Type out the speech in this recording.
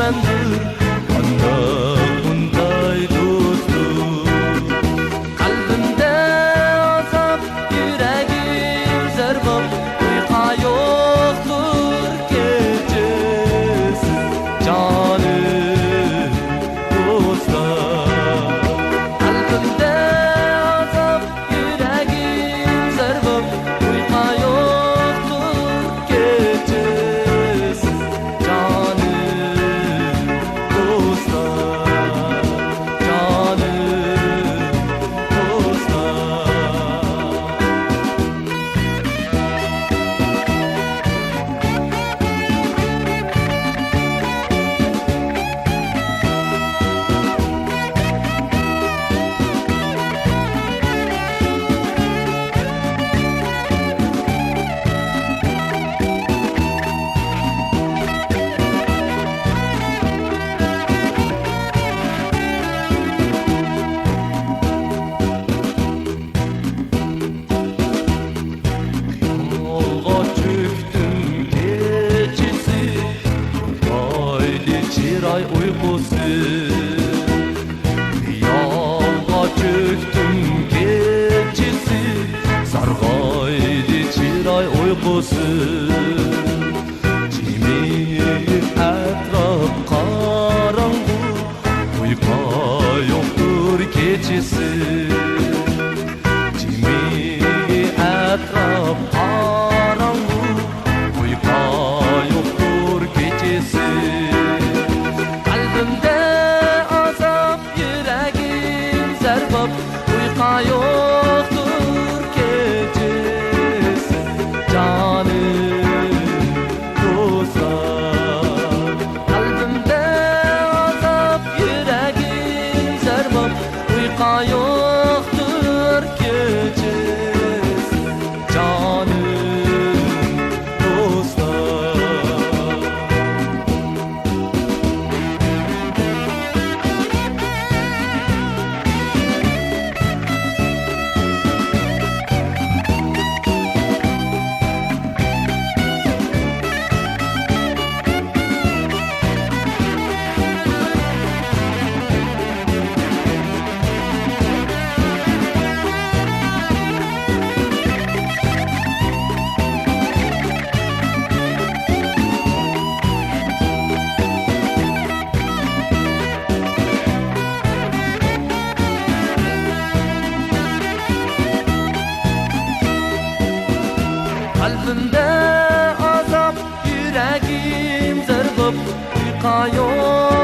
düşmandır. Anda bunday dostum. Kalbimde azap, yüreğim zerbap, uyka yoktur gecesi. Canım dostlar, kalbimde azap, yüreğim zerbap, uyka yoktur gecesi. Canım dostlar, canım yolga çöktüm gecesi, haydi çıray uykusu. Yolga çöktüm gecesi, sargaydı çıray uykusu. Cimiyip etraf karanlık, uyka yoktur gecesi. Cimiyip etraf karanlık, uyka yoktur gecesi. Kalbimde azap, yüreğim zerbap, uyka yoktur gecesi. Canım dostlar, kalbimde azap, yüreğim zerbap, uyka yoktur gecesi. Canım dostlar. Kalbimde azap, yüreğim zerbap, uyka yok.